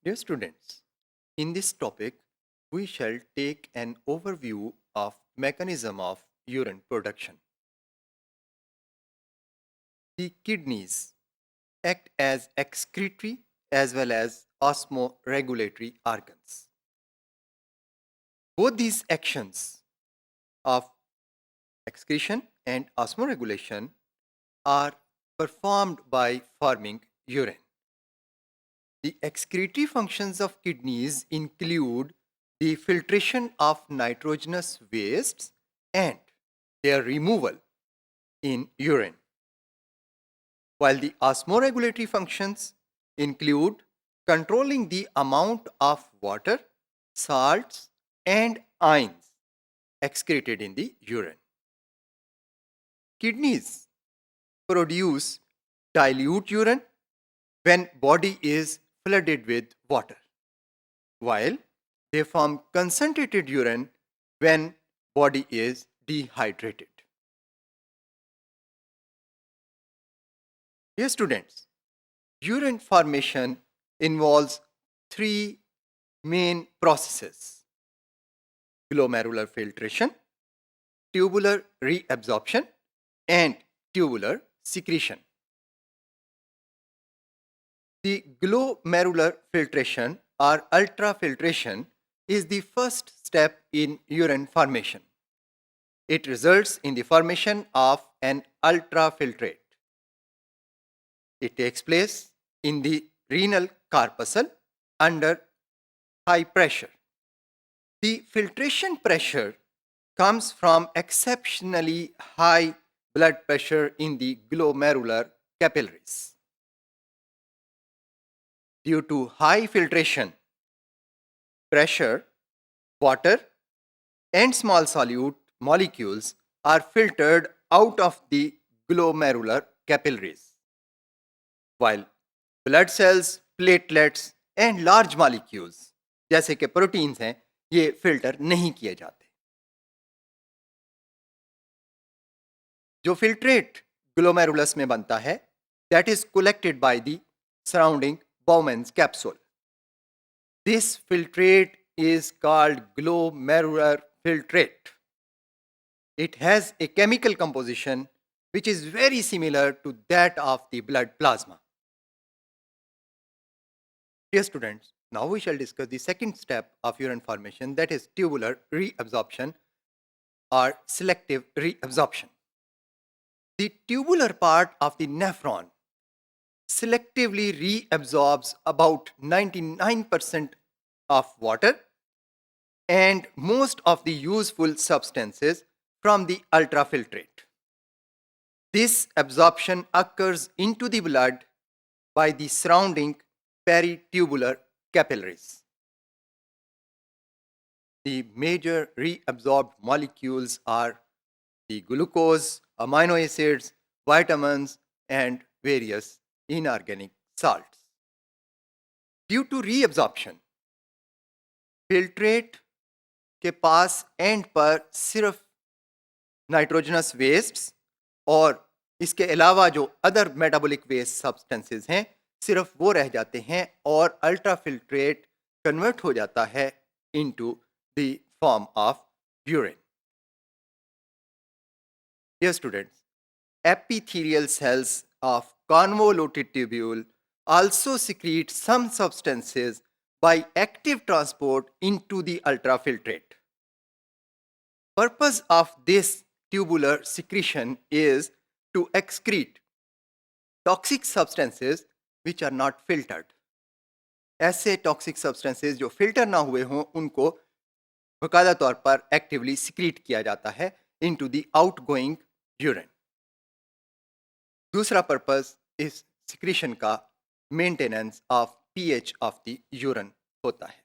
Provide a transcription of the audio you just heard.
Dear students, in this topic, we shall take an overview of mechanism of urine production. The kidneys act as excretory as well as osmoregulatory organs. Both these actions of excretion and osmoregulation are performed by forming urine. The excretory functions of kidneys include the filtration of nitrogenous wastes and their removal in urine, while the osmoregulatory functions include controlling the amount of water, salts, and ions excreted in the urine. Kidneys produce dilute urine when body is flooded with water, while they form concentrated urine when body is dehydrated. Dear students, urine formation involves three main processes: glomerular filtration, tubular reabsorption, and tubular secretion. The glomerular filtration or ultrafiltration is the first step in urine formation. It results in the formation of an ultrafiltrate. It takes place in the renal corpuscle under high pressure. The filtration pressure comes from exceptionally high blood pressure in the glomerular capillaries. Due to high filtration pressure, water and small solute molecules are filtered out of the glomerular capillaries, while blood cells, platelets and large molecules जैसे कि proteins हैं ये filter नहीं किए जाते. जो filtrate glomerulus में बनता है that is collected by the surrounding Bowman's capsule. This filtrate is called glomerular filtrate. It has a chemical composition which is very similar to that of the blood plasma. Dear students, now we shall discuss the second step of urine formation, that is tubular reabsorption or selective reabsorption. The tubular part of the nephron selectively reabsorbs about 99% of water and most of the useful substances from the ultrafiltrate. This absorption occurs into the blood by the surrounding peritubular capillaries. The major reabsorbed molecules are the glucose, amino acids, vitamins, and various inorganic salts. Due to reabsorption, filtrate के पास and पर सिर्फ nitrogenous wastes और इसके अलावा जो other metabolic waste substances हैं सिर्फ वो रह जाते हैं और अल्ट्राफिल्ट्रेट कन्वर्ट हो जाता है into the form of urine. Dear students, epithelial cells of convoluted tubule also secrete some substances by active transport into the ultrafiltrate. Purpose of this tubular secretion is to excrete toxic substances which are not filtered. ऐसे toxic substances जो filter ना हुए हों उनको बकायदा तौर पर actively secrete किया जाता है इनटू द आउटगोइंग यूरिन. दूसरा पर्पस इस सिक्रीशन का maintenance of pH of the urine होता है.